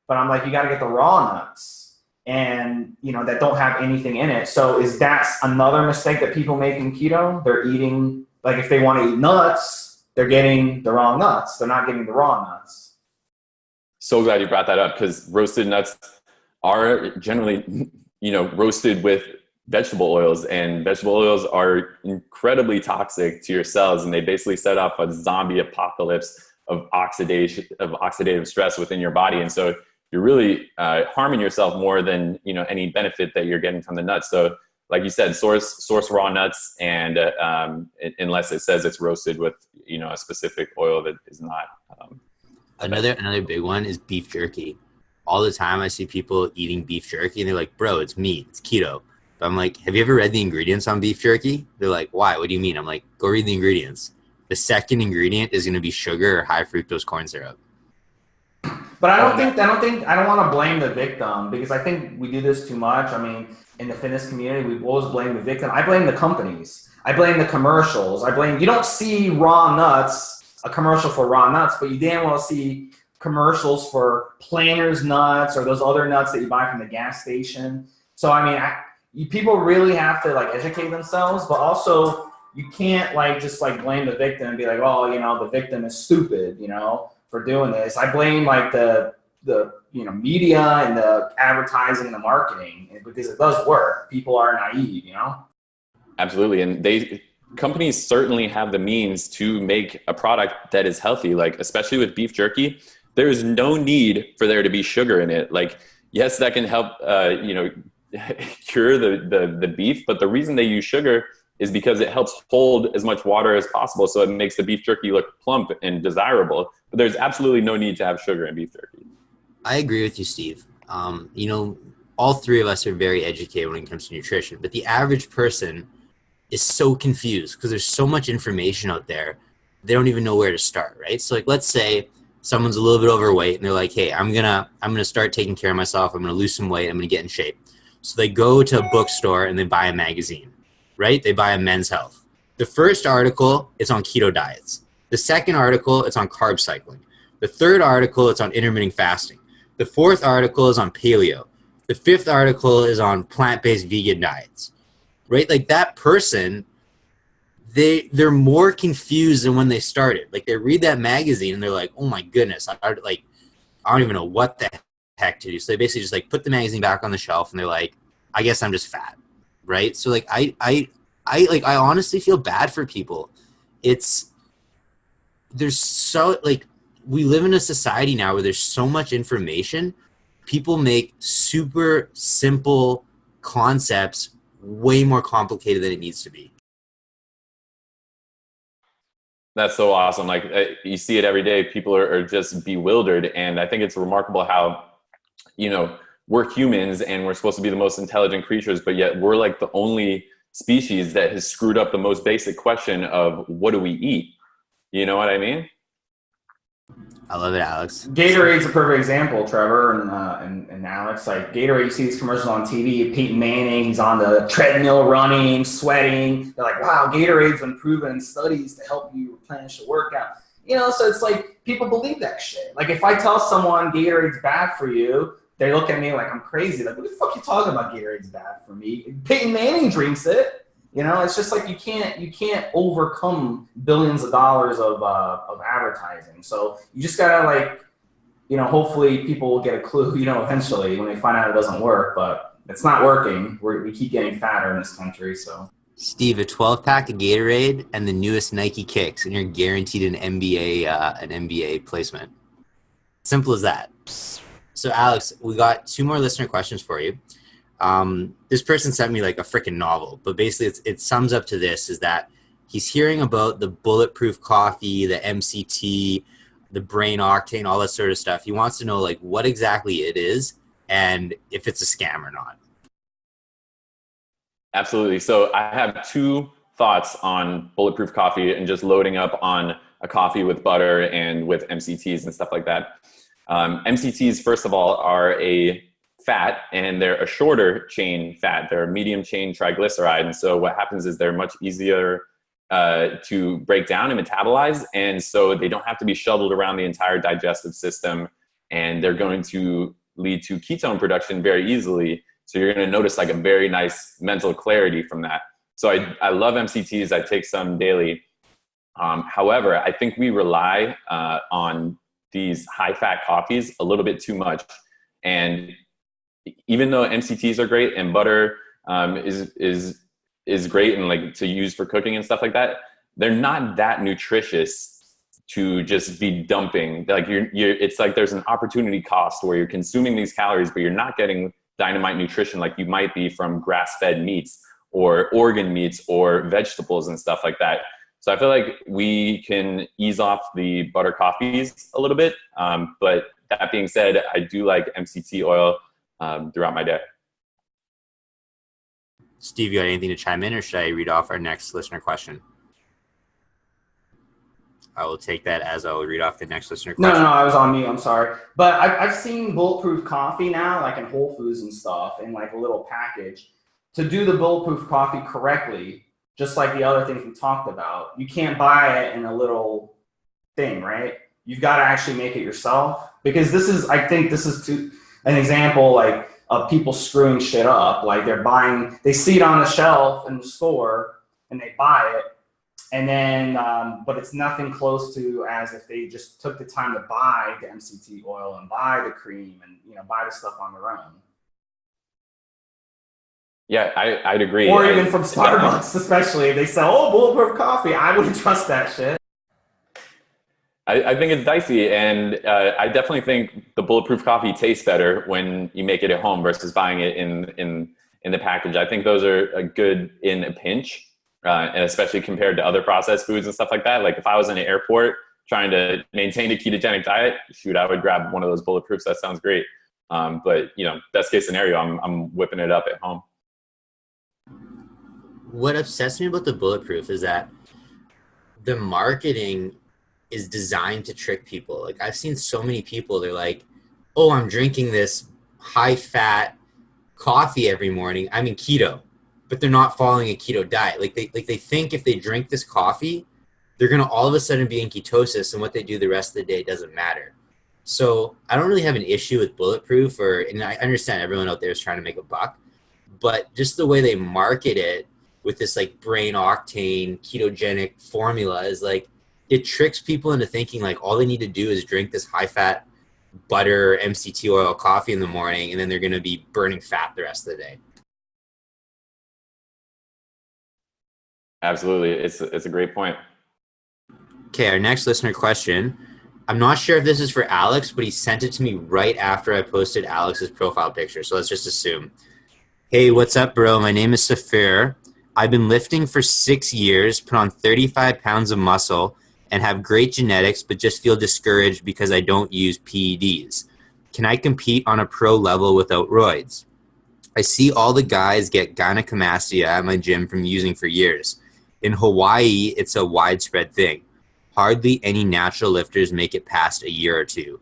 But I'm like, you got to get the raw nuts, and that don't have anything in it. So is that another mistake that people make in keto? They're eating, like, if they want to eat nuts, they're getting the wrong nuts. They're not getting the raw nuts. So glad you brought that up, because roasted nuts are generally, roasted with vegetable oils, and vegetable oils are incredibly toxic to your cells, and they basically set off a zombie apocalypse oxidative stress within your body. And so you're really harming yourself more than, any benefit that you're getting from the nuts. So like you said, source raw nuts, and unless it says it's roasted with, a specific oil that is not. Another big one is beef jerky. All the time I see people eating beef jerky and they're like, bro, it's meat, it's keto. But I'm like, have you ever read the ingredients on beef jerky? They're like, why? What do you mean? I'm like, go read the ingredients. The second ingredient is going to be sugar or high fructose corn syrup. But I don't want to blame the victim, because I think we do this too much. I mean, in the fitness community, we always blame the victim. I blame the companies. I blame the commercials. You don't see raw nuts, a commercial for raw nuts, but you damn well see commercials for Planters nuts or those other nuts that you buy from the gas station. So, I mean, people really have to educate themselves, but also you can't just blame the victim and be like, oh, the victim is stupid, for doing this. I blame the media and the advertising and the marketing, because it does work. People are naive, Absolutely. And companies certainly have the means to make a product that is healthy, especially with beef jerky. There is no need for there to be sugar in it. Yes, that can help, cure the beef, but the reason they use sugar is because it helps hold as much water as possible, so it makes the beef jerky look plump and desirable. But there's absolutely no need to have sugar in beef jerky. I agree with you, Steve. All three of us are very educated when it comes to nutrition, but the average person is so confused because there's so much information out there. They don't even know where to start, right? So let's say someone's a little bit overweight and they're like, hey, I'm gonna start taking care of myself. I'm gonna lose some weight. I'm gonna get in shape. So they go to a bookstore and they buy a magazine, right? They buy a Men's Health. The first article is on keto diets. The second article, it's on carb cycling. The third article, it's on intermittent fasting. The fourth article is on paleo. The fifth article is on plant-based vegan diets, right? That person, they're more confused than when they started. They read that magazine and they're like, oh my goodness, I don't even know what the heck to do. So they basically just put the magazine back on the shelf and they're like, I guess I'm just fat, right? So I honestly feel bad for people. There's so we live in a society now where there's so much information. People make super simple concepts way more complicated than it needs to be. That's so awesome. You see it every day. People are just bewildered. And I think it's remarkable how, we're humans and we're supposed to be the most intelligent creatures, but yet we're the only species that has screwed up the most basic question of what do we eat? You know what I mean? I love it, Alex. Gatorade's a perfect example, Trevor and Alex. Gatorade, you see these commercials on TV. Peyton Manning, he's on the treadmill running, sweating. They're like, wow, Gatorade's been proven in studies to help you replenish the workout. So it's people believe that shit. If I tell someone Gatorade's bad for you, they look at me like I'm crazy. What the fuck are you talking about? Gatorade's bad for me. Peyton Manning drinks it. It's just you can't overcome billions of dollars of advertising. So you just gotta hopefully people will get a clue, eventually when they find out it doesn't work, but it's not working. We keep getting fatter in this country. So Steve, a 12-pack of Gatorade and the newest Nike kicks, and you're guaranteed an NBA placement. Simple as that. So Alex, we got 2 more listener questions for you. This person sent me a freaking novel, but basically it sums up to this, is that he's hearing about the bulletproof coffee, the MCT, the brain octane, all that sort of stuff. He wants to know what exactly it is and if it's a scam or not. Absolutely. So I have 2 thoughts on bulletproof coffee and just loading up on a coffee with butter and with MCTs and stuff like that. MCTs, first of all, are a fat, and they're a shorter chain fat. They're a medium chain triglyceride. And so what happens is they're much easier to break down and metabolize. And so they don't have to be shuttled around the entire digestive system. And they're going to lead to ketone production very easily. So you're going to notice a very nice mental clarity from that. So I love MCTs. I take some daily. However, I think we rely on these high fat coffees a little bit too much. And even though MCTs are great and butter is great and to use for cooking and stuff like that, they're not that nutritious to just be dumping. Like it's like there's an opportunity cost where you're consuming these calories, but you're not getting dynamite nutrition like you might be from grass-fed meats or organ meats or vegetables and stuff like that. So I feel like we can ease off the butter coffees a little bit. But that being said, I do like MCT oil throughout my day. Steve, you got anything to chime in, or should I read off our next listener question? I will take that as I will read off the next listener question. No, I was on mute. I'm sorry. But I've seen bulletproof coffee now, like in Whole Foods and stuff, in like a little package. To do the bulletproof coffee correctly, just like the other things we talked about, you can't buy it in a little thing, right? You've got to actually make it yourself. Because I think this is an example like of people screwing shit up. Like they see it on the shelf in the store and they buy it. And then, but it's nothing close to as if they just took the time to buy the MCT oil and buy the cream and, buy the stuff on their own. Yeah, I'd agree. Or even from Starbucks, especially. They sell, bulletproof coffee. I wouldn't trust that shit. I think it's dicey, and I definitely think the bulletproof coffee tastes better when you make it at home versus buying it in the package. I think those are good in a pinch. And especially compared to other processed foods and stuff like that. Like if I was in an airport trying to maintain a ketogenic diet, shoot, I would grab one of those bulletproofs. That sounds great. But best case scenario, I'm whipping it up at home. What upsets me about the bulletproof is that the marketing is designed to trick people. Like I've seen so many people, they're like, oh, I'm drinking this high fat coffee every morning. I'm in keto. But they're not following a keto diet. Like they think if they drink this coffee, they're gonna all of a sudden be in ketosis, and what they do the rest of the day doesn't matter. So I don't really have an issue with bulletproof, and I understand everyone out there is trying to make a buck, but just the way they market it with this like brain octane ketogenic formula is like it tricks people into thinking like all they need to do is drink this high fat butter MCT oil coffee in the morning, and then they're gonna be burning fat the rest of the day. Absolutely. It's a great point. Okay, our next listener question. I'm not sure if this is for Alex, but he sent it to me right after I posted Alex's profile picture. So let's just assume. Hey, what's up, bro? My name is Safir. I've been lifting for 6 years, put on 35 pounds of muscle, and have great genetics, but just feel discouraged because I don't use PEDs. Can I compete on a pro level without roids? I see all the guys get gynecomastia at my gym from using for years. In Hawaii, it's a widespread thing. Hardly any natural lifters make it past a year or two.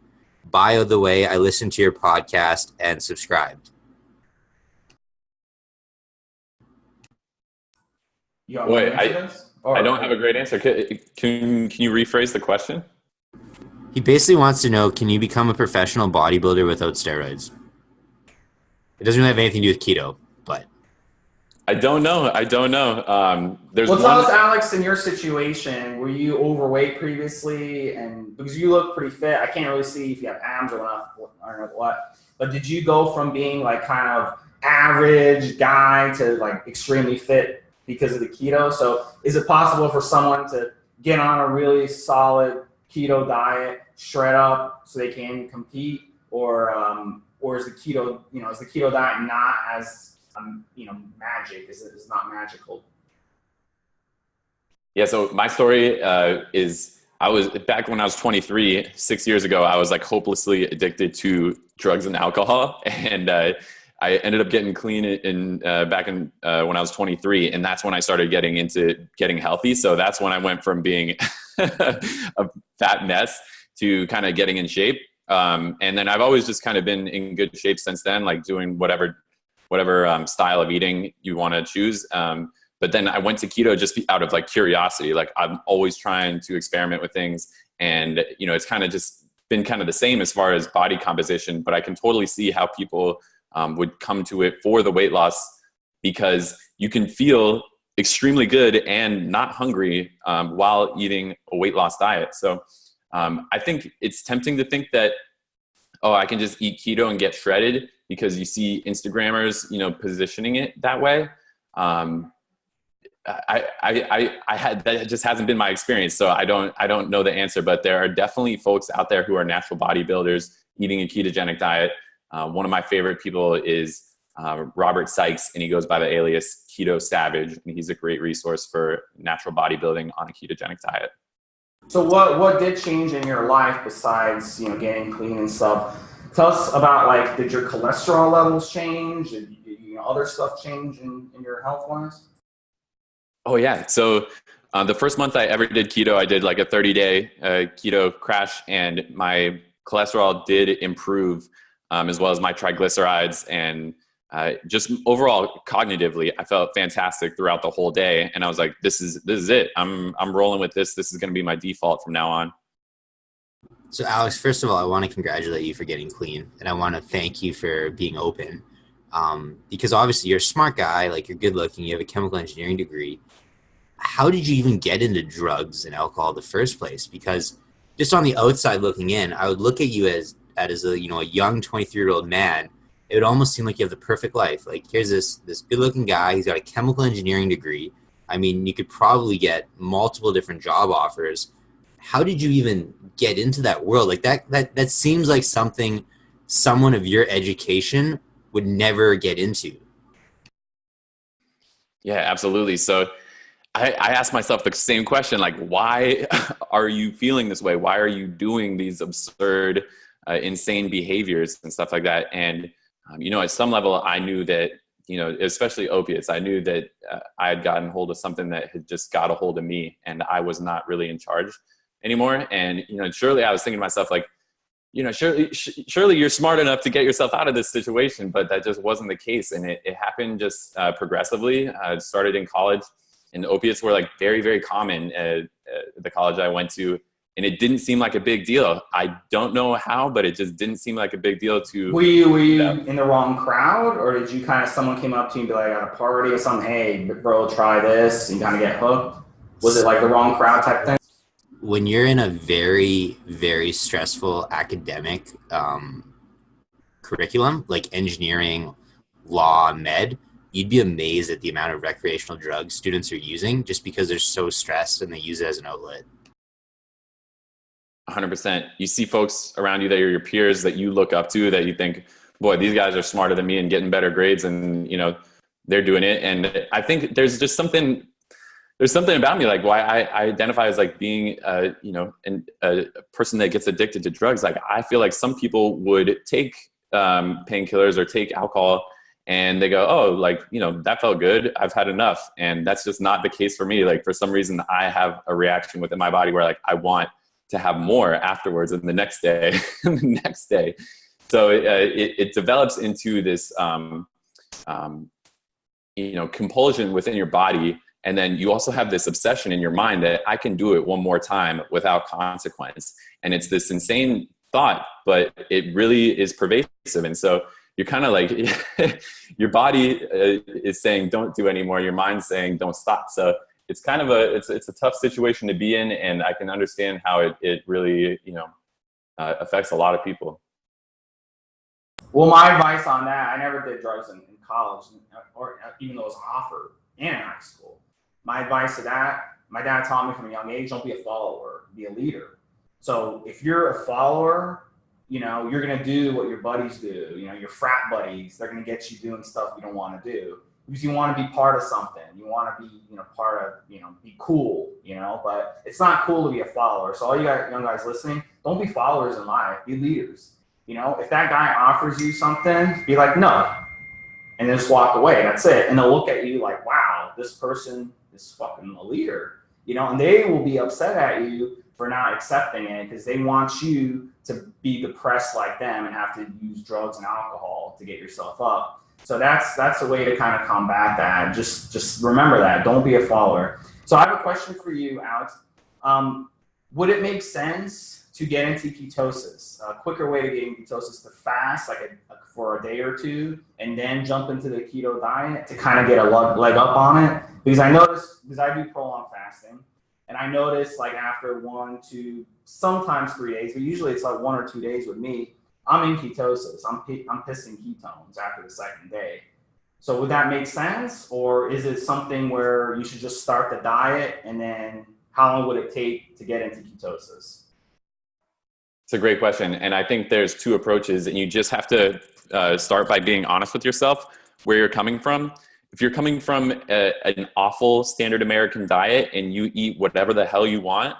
By the way, I listened to your podcast and subscribed. Wait, I don't have a great answer. Can you rephrase the question? He basically wants to know, can you become a professional bodybuilder without steroids? It doesn't really have anything to do with keto, but... I don't know. Well, tell us, Alex, in your situation, were you overweight previously? And because you look pretty fit, I can't really see if you have abs or not, I don't know what. But did you go from being like kind of average guy to like extremely fit because of the keto? So is it possible for someone to get on a really solid keto diet, shred up so they can compete, or is the keto diet not as magic? It's not magical? Yeah. So my story is I was back when I was 23, 6 years ago. I was like hopelessly addicted to drugs and alcohol, and I ended up getting clean back in when I was 23, and that's when I started getting into getting healthy. So that's when I went from being a fat mess to kind of getting in shape. And then I've always just kind of been in good shape since then, like doing whatever style of eating you want to choose. But then I went to keto just out of like curiosity. Like I'm always trying to experiment with things, and it's kind of just been kind of the same as far as body composition, but I can totally see how people would come to it for the weight loss, because you can feel extremely good and not hungry while eating a weight loss diet. So I think it's tempting to think that, oh, I can just eat keto and get shredded, because you see Instagrammers, positioning it that way. I had, that just hasn't been my experience. So I don't know the answer, but there are definitely folks out there who are natural bodybuilders eating a ketogenic diet. One of my favorite people is Robert Sykes, and he goes by the alias Keto Savage. And he's a great resource for natural bodybuilding on a ketogenic diet. So what did change in your life besides, you know, getting clean and stuff? Tell us about, like, did your cholesterol levels change? Did you know, other stuff change in your health wise? Oh yeah. So the first month I ever did keto, I did like a 30-day keto crash, and my cholesterol did improve, as well as my triglycerides, and just overall cognitively, I felt fantastic throughout the whole day. And I was like, this is it. I'm rolling with this. This is going to be my default from now on. So Alex, first of all, I want to congratulate you for getting clean, and I want to thank you for being open, because obviously you're a smart guy, like, you're good looking, you have a chemical engineering degree. How did you even get into drugs and alcohol in the first place? Because just on the outside looking in, I would look at you as a, you know, a young 23-year-old man. It would almost seem like you have the perfect life. Like, here's this good looking guy, he's got a chemical engineering degree. I mean, you could probably get multiple different job offers. How did you even get into that world? Like, that seems like something someone of your education would never get into. Yeah, absolutely. So I asked myself the same question, like, why are you feeling this way? Why are you doing these absurd, insane behaviors and stuff like that? And, you know, at some level I knew that, you know, especially opiates, I knew that I had gotten hold of something that had just got a hold of me, and I was not really in charge anymore. And, you know, surely I was thinking to myself, like, you know, surely you're smart enough to get yourself out of this situation, but that just wasn't the case. And it happened just progressively. It started in college, and opiates were like very, very common at the college I went to. And it didn't seem like a big deal. I don't know how, but it just didn't seem like a big deal to. Were you in the wrong crowd, or did you kind of, someone came up to you and be like, at a party or something, hey, bro, try this, and kind of get hooked? Was it like the wrong crowd type thing? When you're in a very, very stressful academic curriculum, like engineering, law, med, you'd be amazed at the amount of recreational drugs students are using just because they're so stressed and they use it as an outlet. 100%. You see folks around you that are your peers that you look up to, that you think, boy, these guys are smarter than me and getting better grades, and, you know, they're doing it. And I think there's just something about me, like, why I identify as like being, you know, a person that gets addicted to drugs. Like, I feel like some people would take painkillers or take alcohol, and they go, oh, like, you know, that felt good, I've had enough. And that's just not the case for me. Like, for some reason, I have a reaction within my body where, like, I want to have more afterwards, and the next day, and the next day. So it develops into this, you know, compulsion within your body. And then you also have this obsession in your mind that I can do it one more time without consequence. And it's this insane thought, but it really is pervasive. And so you're kind of like, your body is saying, don't do anymore. Your mind's saying, don't stop. So it's kind of it's a tough situation to be in. And I can understand how it really, you know, affects a lot of people. Well, my advice on that, I never did drugs in college, or even though it was offered, and in high school. My advice to that, my dad taught me from a young age, don't be a follower, be a leader. So if you're a follower, you know, you're going to do what your buddies do. You know, your frat buddies, they're going to get you doing stuff you don't want to do because you want to be part of something. You want to be, you know, part of, you know, be cool, you know, but it's not cool to be a follower. So all you guys, young guys listening, don't be followers in life, be leaders. You know, if that guy offers you something, be like, no, and then just walk away. That's it. And they'll look at you like, wow, this person is fucking a leader, you know, and they will be upset at you for not accepting it because they want you to be depressed like them and have to use drugs and alcohol to get yourself up. So that's a way to kind of combat that. Just remember that. Don't be a follower. So I have a question for you, Alex. Would it make sense to get into ketosis? A quicker way to get into ketosis, to fast for a day or two and then jump into the keto diet to kind of get a leg up on it? Because I noticed, because I do prolonged fasting, and I noticed like after 1, 2, sometimes 3 days, but usually it's like 1 or 2 days with me, I'm in ketosis. I'm pissing ketones after the second day. So would that make sense? Or is it something where you should just start the diet and then how long would it take to get into ketosis? It's a great question. And I think there's two approaches, and you just have to start by being honest with yourself where you're coming from. If you're coming from an awful standard American diet and you eat whatever the hell you want,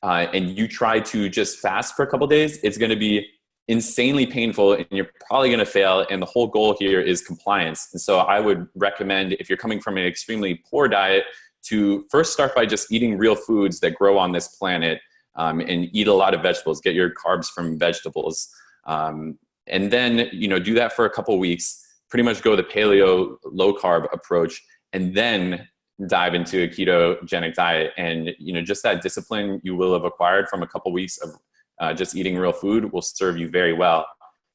and you try to just fast for a couple days, it's going to be insanely painful and you're probably going to fail. And the whole goal here is compliance. And so I would recommend, if you're coming from an extremely poor diet, to first start by just eating real foods that grow on this planet, and eat a lot of vegetables, get your carbs from vegetables. And then, do that for a couple of weeks, pretty much go the paleo low carb approach, and then dive into a ketogenic diet. And, just that discipline you will have acquired from a couple of weeks of just eating real food will serve you very well.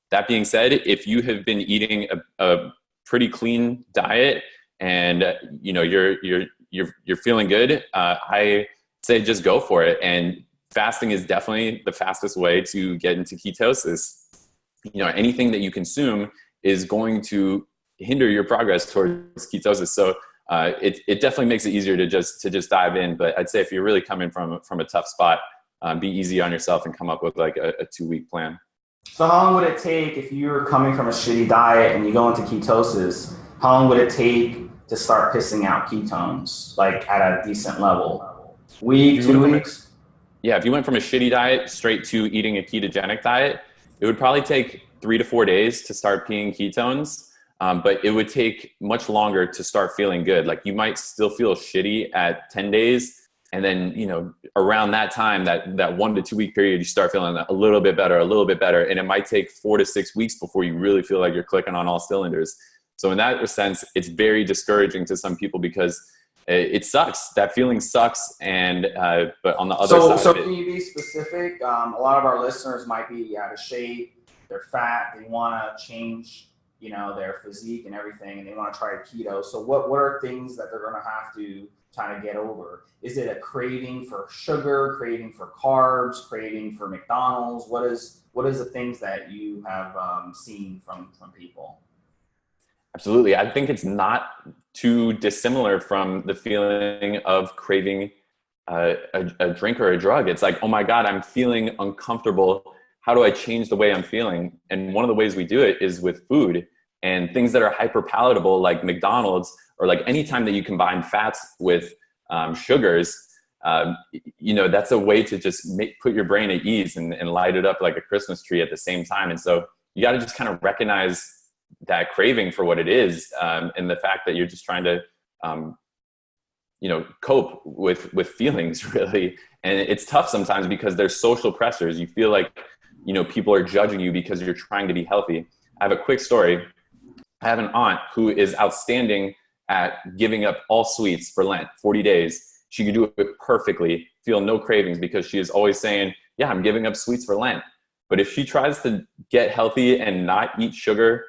That being said, if you have been eating a pretty clean diet and, you're feeling good, I say just go for it. And fasting is definitely the fastest way to get into ketosis. Anything that you consume is going to hinder your progress towards ketosis. So it definitely makes it easier to just dive in. But I'd say if you're really coming from a tough spot, be easy on yourself and come up with like a 2-week plan. So how long would it take if you're coming from a shitty diet and you go into ketosis? How long would it take to start pissing out ketones, like at a decent level? Week, 2 weeks? Yeah, if you went from a shitty diet straight to eating a ketogenic diet, it would probably take 3 to 4 days to start peeing ketones, but it would take much longer to start feeling good. Like you might still feel shitty at 10 days, and then, around that time, that 1 to 2 week period, you start feeling a little bit better, and it might take 4 to 6 weeks before you really feel like you're clicking on all cylinders. So in that sense, it's very discouraging to some people because it sucks. That feeling sucks. And, but on the other side. So can you be specific? A lot of our listeners might be out of shape. They're fat. They want to change, their physique and everything, and they want to try keto. So what are things that they're going to have to try to get over? Is it a craving for sugar, craving for carbs, craving for McDonald's? What is the things that you have seen from people? Absolutely. I think it's not too dissimilar from the feeling of craving a drink or a drug. It's like, oh my God, I'm feeling uncomfortable. How do I change the way I'm feeling? And one of the ways we do it is with food and things that are hyper palatable, like McDonald's, or like anytime that you combine fats with sugars, that's a way to just put your brain at ease and light it up like a Christmas tree at the same time. And so you got to just kind of recognize that craving for what it is, and the fact that you're just trying to, cope with feelings, really. And it's tough sometimes because there's social pressures. You feel like, people are judging you because you're trying to be healthy. I have a quick story. I have an aunt who is outstanding at giving up all sweets for Lent, 40 days. She could do it perfectly, feel no cravings, because she is always saying, yeah, I'm giving up sweets for Lent. But if she tries to get healthy and not eat sugar,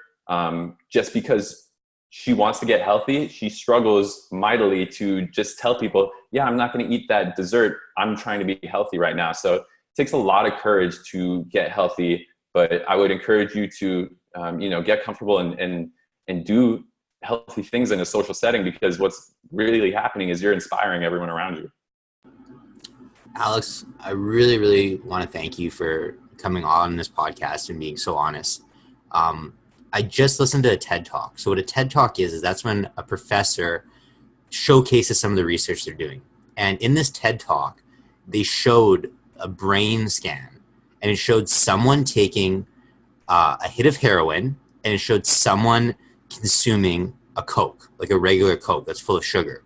just because she wants to get healthy, she struggles mightily to just tell people, yeah, I'm not going to eat that dessert. I'm trying to be healthy right now. So it takes a lot of courage to get healthy, but I would encourage you to, get comfortable and do healthy things in a social setting, because what's really happening is you're inspiring everyone around you. Alex, I really, really want to thank you for coming on this podcast and being so honest. I just listened to a TED Talk. So what a TED Talk is that's when a professor showcases some of the research they're doing. And in this TED Talk, they showed a brain scan, and it showed someone taking a hit of heroin, and it showed someone consuming a Coke, like a regular Coke that's full of sugar.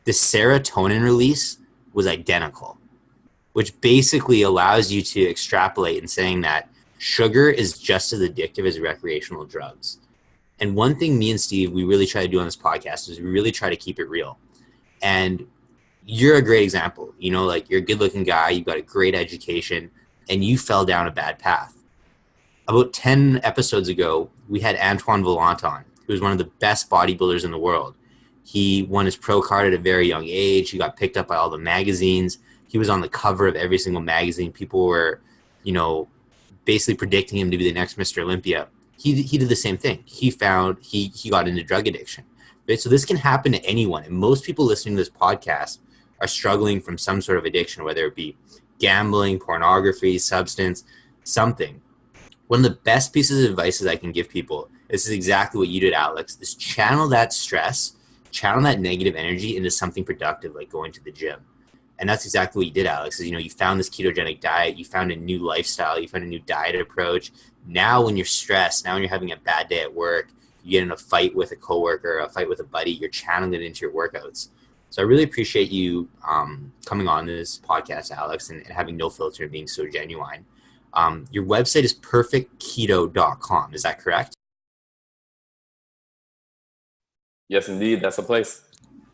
The serotonin release was identical, which basically allows you to extrapolate in saying that sugar is just as addictive as recreational drugs. And one thing me and Steve, we really try to do on this podcast is we really try to keep it real. And you're a great example. Like you're a good looking guy, you've got a great education, and you fell down a bad path. About 10 episodes ago, we had Antoine Vaillant on, who was one of the best bodybuilders in the world. He won his pro card at a very young age. He got picked up by all the magazines. He was on the cover of every single magazine. People were, basically predicting him to be the next Mr. Olympia. he did the same thing. He got into drug addiction. Right? So this can happen to anyone. And most people listening to this podcast are struggling from some sort of addiction, whether it be gambling, pornography, substance, something. One of the best pieces of advice I can give people, this is exactly what you did, Alex, is channel that stress, channel that negative energy into something productive, like going to the gym. And that's exactly what you did, Alex, is, you found this ketogenic diet, you found a new lifestyle, you found a new diet approach. Now when you're stressed, now when you're having a bad day at work, you get in a fight with a coworker, a fight with a buddy, you're channeling it into your workouts. So I really appreciate you coming on this podcast, Alex, and having no filter and being so genuine. Your website is perfectketo.com. Is that correct? Yes, indeed. That's the place.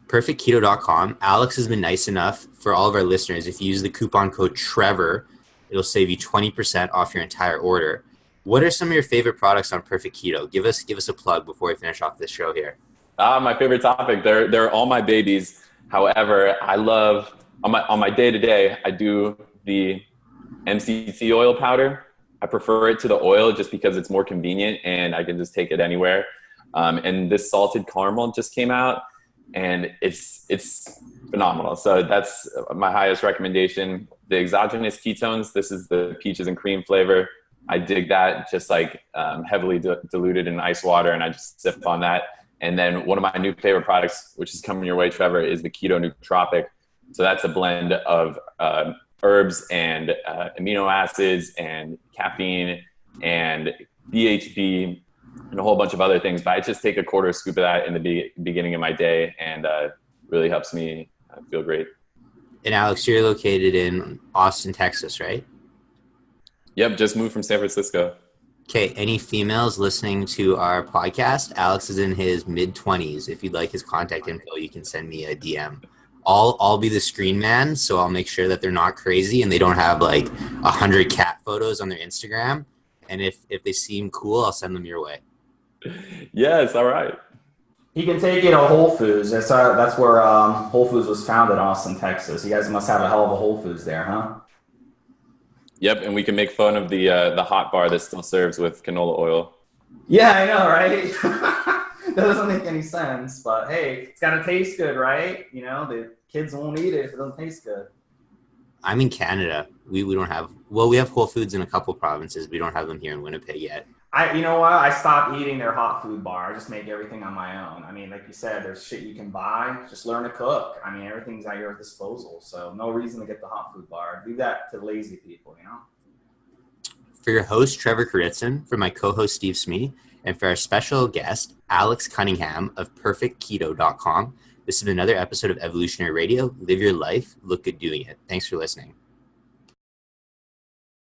Perfectketo.com. Alex has been nice enough for all of our listeners. If you use the coupon code Trevor, it'll save you 20% off your entire order. What are some of your favorite products on Perfect Keto? Give us a plug before we finish off this show here. My favorite topic. They're all my babies. However, I love on my day-to-day, I do the MCT oil powder. I prefer it to the oil just because it's more convenient and I can just take it anywhere. And this salted caramel just came out and it's phenomenal. So that's my highest recommendation. The exogenous ketones, this is the peaches and cream flavor. I dig that, just like heavily diluted in ice water, and I just sip on that. And then one of my new favorite products, which is coming your way, Trevor, is the Keto Nootropic. So that's a blend of herbs and amino acids and caffeine and BHB and a whole bunch of other things. But I just take a quarter scoop of that in the beginning of my day, and really helps me feel great. And Alex, you're located in Austin, Texas, right? Yep, just moved from San Francisco. Okay, any females listening to our podcast? Alex is in his mid-20s. If you'd like his contact info, you can send me a DM. I'll be the screen man, so I'll make sure that they're not crazy and they don't have like 100 cat photos on their Instagram. And if they seem cool, I'll send them your way. Yes, all right. He can take you to Whole Foods. That's where Whole Foods was founded, Austin, Texas. You guys must have a hell of a Whole Foods there, huh? Yep, and we can make fun of the hot bar that still serves with canola oil. Yeah, I know, right? That doesn't make any sense, but hey, it's got to taste good, right? The kids won't eat it if it doesn't taste good. I'm in Canada. We don't have, we have Whole Foods in a couple provinces. We don't have them here in Winnipeg yet. You know what? I stopped eating their hot food bar. I just make everything on my own. I mean, like you said, there's shit you can buy. Just learn to cook. I mean, everything's at your disposal. So no reason to get the hot food bar. Do that to lazy people, For your host, Trevor Kouritzin, for my co-host, Steve Smee, and for our special guest, Alex Cunningham of perfectketo.com, this has been another episode of Evolutionary Radio. Live your life. Look good doing it. Thanks for listening.